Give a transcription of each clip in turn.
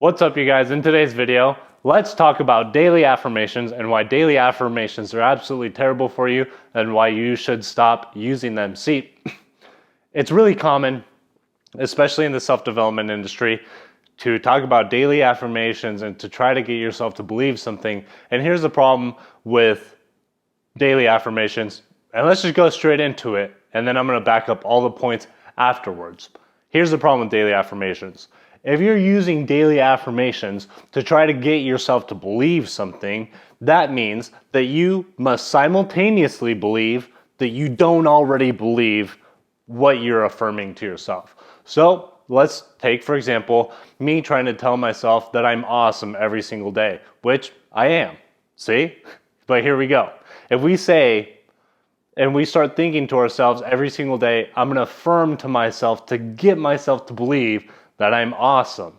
What's up, you guys? In today's video, let's talk about daily affirmations and why daily affirmations are absolutely terrible for you and why you should stop using them. See, it's really common, especially in the self-development industry, to talk about daily affirmations and to try to get yourself to believe something. And here's the problem with daily affirmations. And let's just go straight into it, and then I'm going to back up all the points afterwards. Here's the problem with daily affirmations. If you're using daily affirmations to try to get yourself to believe something, that means that you must simultaneously believe that you don't already believe what you're affirming to yourself. So let's take, for example, me trying to tell myself that I'm awesome every single day, which I am. See? But here we go. If we say, and we start thinking to ourselves every single day, I'm going to affirm to myself to get myself to believe that I'm awesome.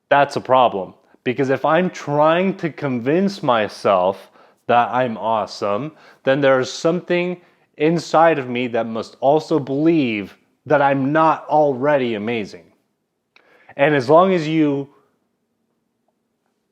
That's a problem. Because if I'm trying to convince myself that I'm awesome, then there's something inside of me that must also believe that I'm not already amazing. And as long as you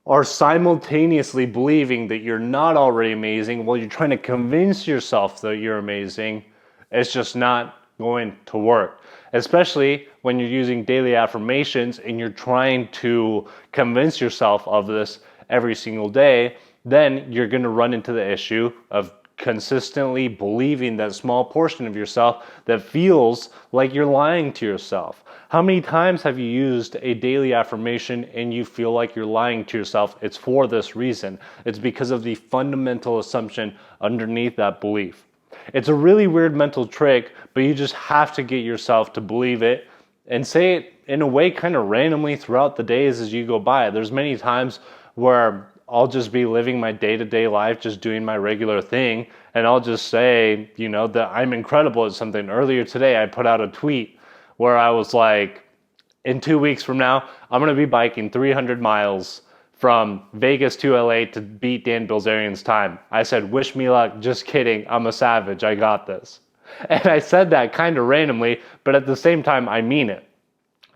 are simultaneously believing that you're not already amazing while you're trying to convince yourself that you're amazing, it's just not going to work. Especially when you're using daily affirmations and you're trying to convince yourself of this every single day, then you're going to run into the issue of consistently believing that small portion of yourself that feels like you're lying to yourself. How many times have you used a daily affirmation and you feel like you're lying to yourself? It's for this reason. It's because of the fundamental assumption underneath that belief. It's a really weird mental trick, but you just have to get yourself to believe it and say it in a way kind of randomly throughout the days as you go by. There's many times where I'll just be living my day-to-day life, just doing my regular thing, and I'll just say, that I'm incredible at something. Earlier today, I put out a tweet where I was like, in 2 weeks from now, I'm going to be biking 300 miles from Vegas to LA to beat Dan Bilzerian's time. I said, wish me luck, just kidding, I'm a savage, I got this. And I said that kind of randomly, but at the same time, I mean it.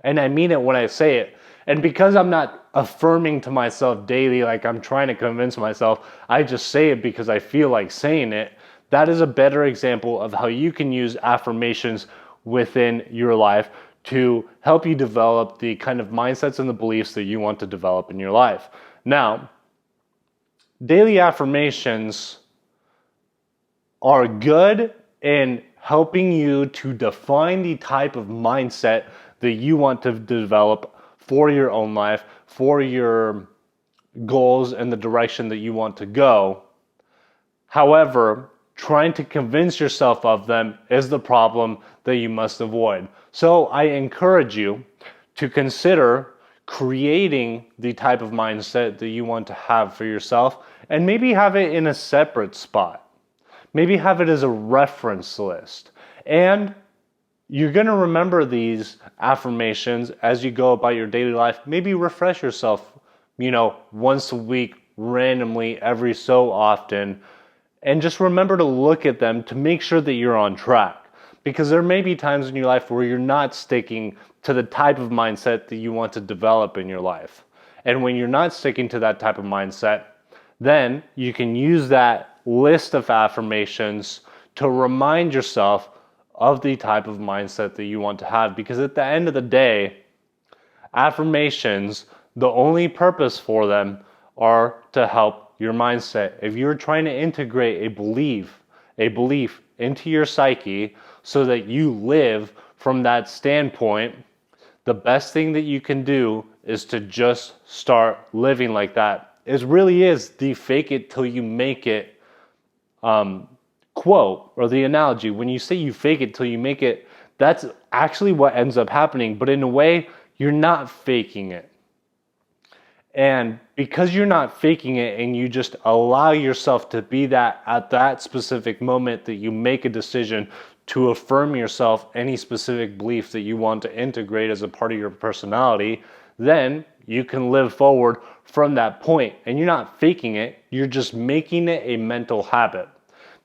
And I mean it when I say it. And because I'm not affirming to myself daily, like I'm trying to convince myself, I just say it because I feel like saying it. That is a better example of how you can use affirmations within your life to help you develop the kind of mindsets and the beliefs that you want to develop in your life. Now, daily affirmations are good in helping you to define the type of mindset that you want to develop for your own life, for your goals and the direction that you want to go. However, trying to convince yourself of them is the problem that you must avoid. So I encourage you to consider creating the type of mindset that you want to have for yourself and maybe have it in a separate spot. Maybe have it as a reference list. And you're going to remember these affirmations as you go about your daily life. Maybe refresh yourself, once a week, randomly, every so often. And just remember to look at them to make sure that you're on track. Because there may be times in your life where you're not sticking to the type of mindset that you want to develop in your life. And when you're not sticking to that type of mindset, then you can use that list of affirmations to remind yourself of the type of mindset that you want to have. Because at the end of the day, affirmations, the only purpose for them are to help your mindset. If you're trying to integrate a belief into your psyche so that you live from that standpoint, the best thing that you can do is to just start living like that. It really is the fake it till you make it quote or the analogy. When you say you fake it till you make it, that's actually what ends up happening. But in a way, you're not faking it. And because you're not faking it and you just allow yourself to be that at that specific moment that you make a decision to affirm yourself any specific belief that you want to integrate as a part of your personality, then you can live forward from that point. And you're not faking it, you're just making it a mental habit.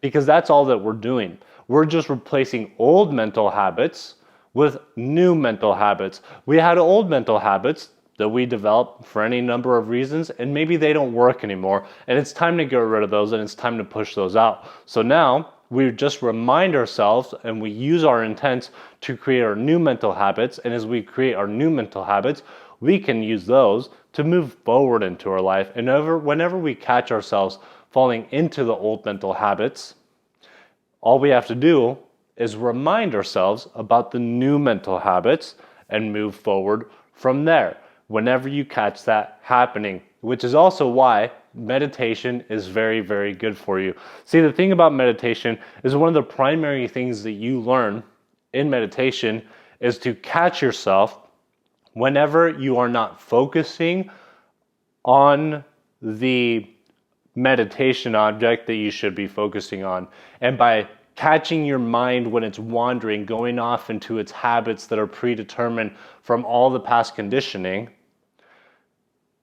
Because that's all that we're doing. We're just replacing old mental habits with new mental habits. We had old mental habits that we develop for any number of reasons, and maybe they don't work anymore, and it's time to get rid of those, and it's time to push those out. So now we just remind ourselves and we use our intents to create our new mental habits, and as we create our new mental habits, we can use those to move forward into our life. And whenever we catch ourselves falling into the old mental habits, all we have to do is remind ourselves about the new mental habits and move forward from there whenever you catch that happening, which is also why meditation is very, very good for you. See, the thing about meditation is one of the primary things that you learn in meditation is to catch yourself whenever you are not focusing on the meditation object that you should be focusing on. And by catching your mind when it's wandering, going off into its habits that are predetermined from all the past conditioning,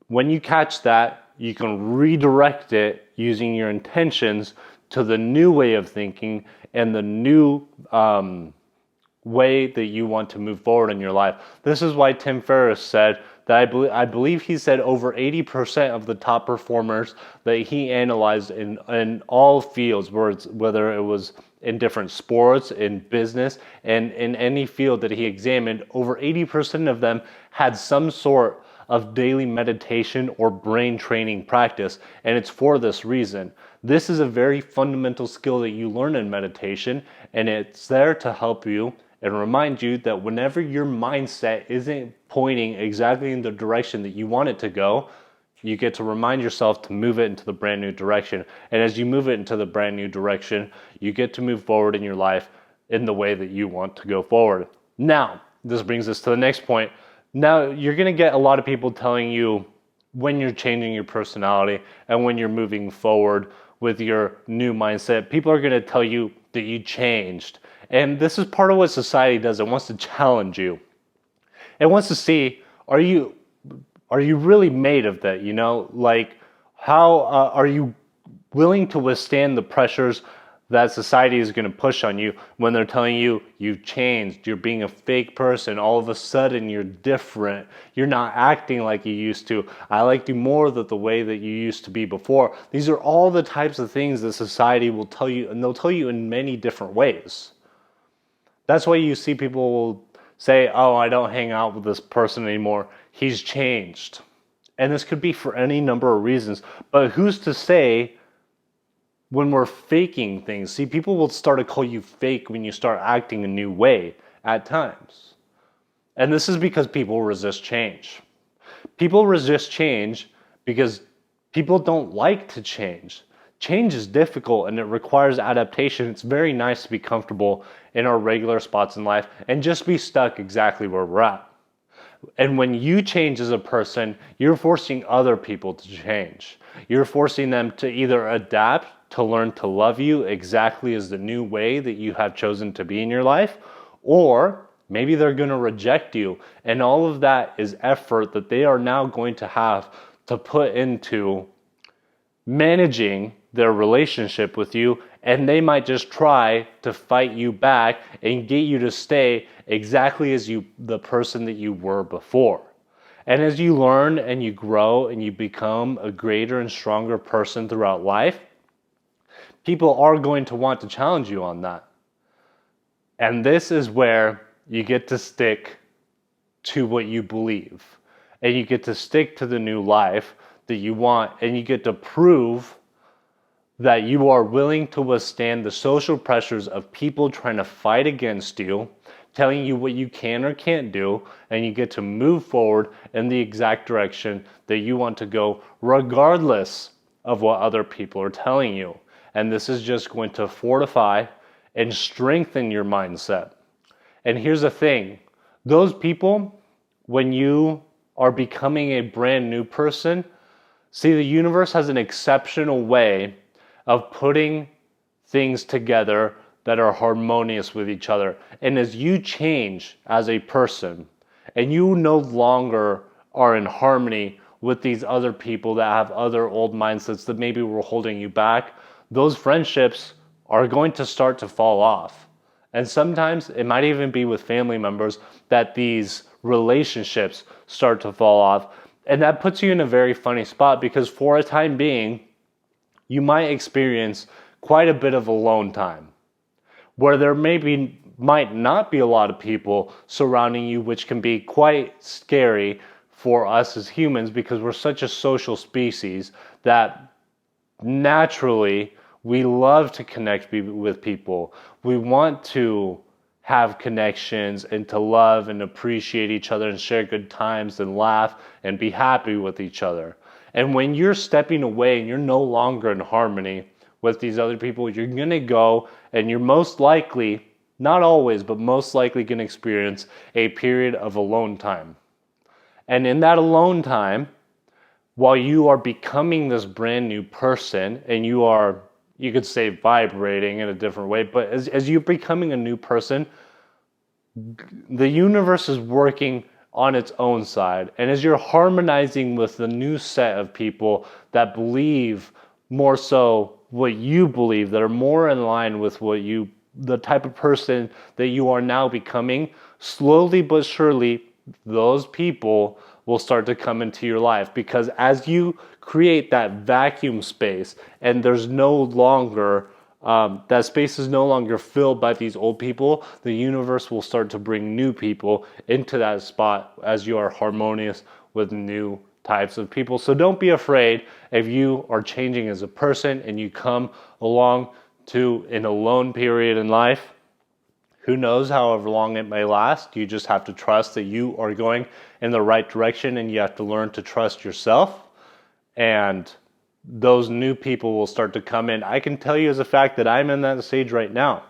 when you catch that, you can redirect it using your intentions to the new way of thinking and the new way that you want to move forward in your life. This is why Tim Ferriss said that I believe he said over 80% of the top performers that he analyzed in all fields, whether it was in different sports, in business, and in any field that he examined, over 80% of them had some sort of daily meditation or brain training practice. And it's for this reason. This is a very fundamental skill that you learn in meditation, and it's there to help you and remind you that whenever your mindset isn't pointing exactly in the direction that you want it to go, you get to remind yourself to move it into the brand new direction. And as you move it into the brand new direction, you get to move forward in your life in the way that you want to go forward. Now, this brings us to the next point. Now, you're going to get a lot of people telling you when you're changing your personality and when you're moving forward with your new mindset, people are going to tell you that you changed. And this is part of what society does. It wants to challenge you. It wants to see, are you really made of that? Like, how are you willing to withstand the pressures that society is going to push on you when they're telling you you've changed, you're being a fake person, all of a sudden you're different, you're not acting like you used to, I like you more than the way that you used to be before. These are all the types of things that society will tell you, and they'll tell you in many different ways. That's why you see people will say, oh, I don't hang out with this person anymore, he's changed. And this could be for any number of reasons, but who's to say when we're faking things? See, people will start to call you fake when you start acting a new way at times. And this is because people resist change. People resist change because people don't like to change. Change is difficult and it requires adaptation. It's very nice to be comfortable in our regular spots in life and just be stuck exactly where we're at. And when you change as a person, you're forcing other people to change. You're forcing them to either adapt, to learn to love you exactly as the new way that you have chosen to be in your life, or maybe they're going to reject you. And all of that is effort that they are now going to have to put into managing their relationship with you, and they might just try to fight you back and get you to stay exactly as the person that you were before. And as you learn and you grow and you become a greater and stronger person throughout life, people are going to want to challenge you on that. And this is where you get to stick to what you believe, and you get to stick to the new life that you want, and you get to prove that you are willing to withstand the social pressures of people trying to fight against you, telling you what you can or can't do, and you get to move forward in the exact direction that you want to go, regardless of what other people are telling you. And this is just going to fortify and strengthen your mindset. And here's the thing, those people, when you are becoming a brand new person, see, the universe has an exceptional way of putting things together that are harmonious with each other. And as you change as a person, and you no longer are in harmony with these other people that have other old mindsets that maybe were holding you back, those friendships are going to start to fall off. And sometimes it might even be with family members that these relationships start to fall off. And that puts you in a very funny spot because for a time being, you might experience quite a bit of alone time where there might not be a lot of people surrounding you, which can be quite scary for us as humans because we're such a social species that naturally we love to connect with people. We want to have connections and to love and appreciate each other and share good times and laugh and be happy with each other. And when you're stepping away and you're no longer in harmony with these other people, you're going to go and you're most likely, not always, but most likely going to experience a period of alone time. And in that alone time, while you are becoming this brand new person and you could say vibrating in a different way, but as you're becoming a new person, the universe is working on its own side. And as you're harmonizing with the new set of people that believe more so what you believe, that are more in line with the type of person that you are now becoming, slowly but surely, those people will start to come into your life. Because as you create that vacuum space and there's no longer that space is no longer filled by these old people, the universe will start to bring new people into that spot as you are harmonious with new types of people. So don't be afraid if you are changing as a person and you come along to an alone period in life. Who knows however long it may last. You just have to trust that you are going in the right direction and you have to learn to trust yourself. And those new people will start to come in. I can tell you as a fact that I'm in that stage right now.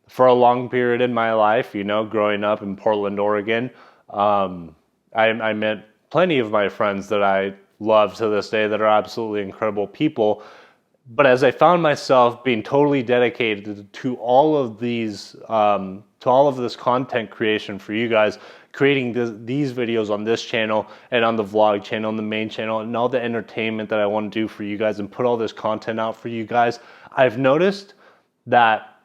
For a long period in my life, growing up in Portland, Oregon, I met plenty of my friends that I love to this day that are absolutely incredible people. But as I found myself being totally dedicated to all of this content creation for you guys, creating these videos on this channel and on the vlog channel and the main channel and all the entertainment that I want to do for you guys and put all this content out for you guys, I've noticed that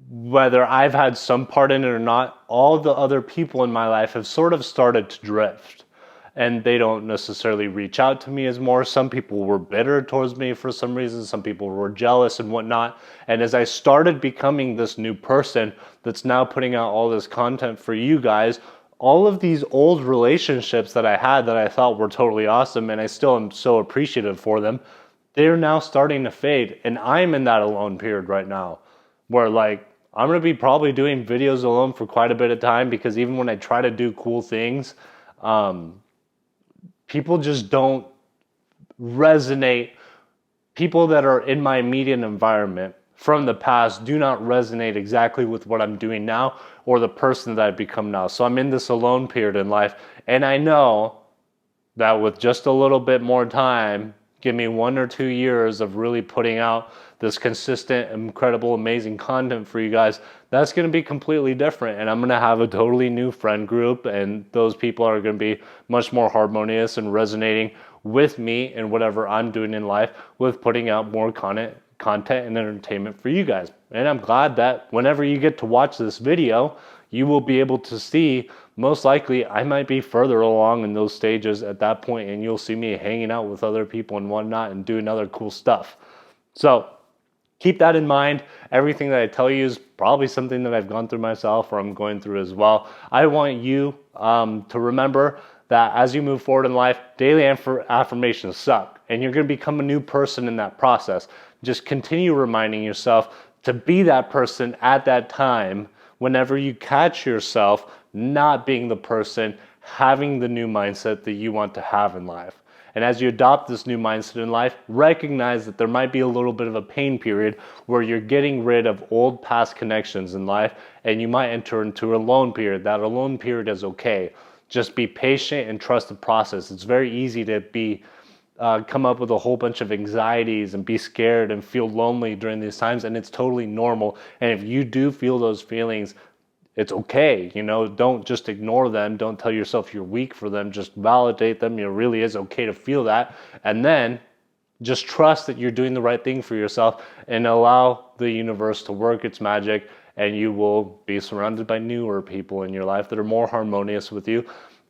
whether I've had some part in it or not, all the other people in my life have sort of started to drift. And they don't necessarily reach out to me as more. Some people were bitter towards me for some reason. Some people were jealous and whatnot. And as I started becoming this new person that's now putting out all this content for you guys, all of these old relationships that I had that I thought were totally awesome and I still am so appreciative for them, they're now starting to fade. And I'm in that alone period right now where I'm going to be probably doing videos alone for quite a bit of time because even when I try to do cool things, people just don't resonate. People that are in my immediate environment from the past do not resonate exactly with what I'm doing now or the person that I've become now. So I'm in this alone period in life. And I know that with just a little bit more time, give me 1 or 2 years of really putting out this consistent, incredible, amazing content for you guys, that's going to be completely different. And I'm going to have a totally new friend group. And those people are going to be much more harmonious and resonating with me and whatever I'm doing in life with putting out more content and entertainment for you guys. And I'm glad that whenever you get to watch this video, you will be able to see, most likely I might be further along in those stages at that point, and you'll see me hanging out with other people and whatnot and doing other cool stuff. So keep that in mind. Everything that I tell you is probably something that I've gone through myself or I'm going through as well. I want you to remember that as you move forward in life, daily affirmations suck, and you're going to become a new person in that process. Just continue reminding yourself to be that person at that time whenever you catch yourself not being the person having the new mindset that you want to have in life. And as you adopt this new mindset in life, recognize that there might be a little bit of a pain period where you're getting rid of old past connections in life and you might enter into a alone period. That alone period is okay. Just be patient and trust the process. It's very easy to come up with a whole bunch of anxieties and be scared and feel lonely during these times, and it's totally normal. And if you do feel those feelings, it's okay. Don't just ignore them. Don't tell yourself you're weak for them. Just validate them. It really is okay to feel that. And then just trust that you're doing the right thing for yourself and allow the universe to work its magic, and you will be surrounded by newer people in your life that are more harmonious with you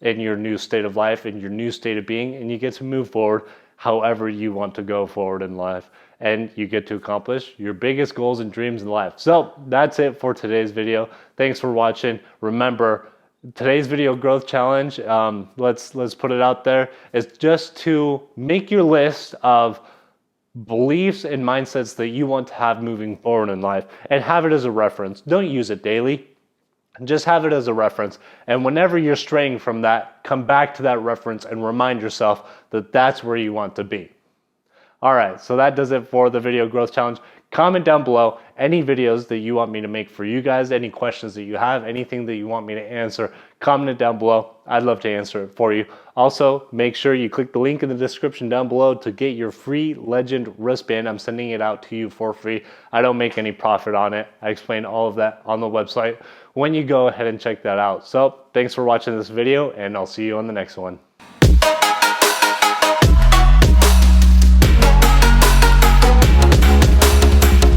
in your new state of life, in your new state of being, and you get to move forward however you want to go forward in life. And you get to accomplish your biggest goals and dreams in life. So that's it for today's video. Thanks for watching. Remember, today's video growth challenge, let's put it out there, is just to make your list of beliefs and mindsets that you want to have moving forward in life and have it as a reference. Don't use it daily. Just have it as a reference. And whenever you're straying from that, come back to that reference and remind yourself that that's where you want to be. All right, so that does it for the video growth challenge. Comment down below any videos that you want me to make for you guys, any questions that you have, anything that you want me to answer, comment it down below. I'd love to answer it for you. Also, make sure you click the link in the description down below to get your free Legend wristband. I'm sending it out to you for free. I don't make any profit on it. I explain all of that on the website when you go ahead and check that out. So thanks for watching this video, and I'll see you on the next one.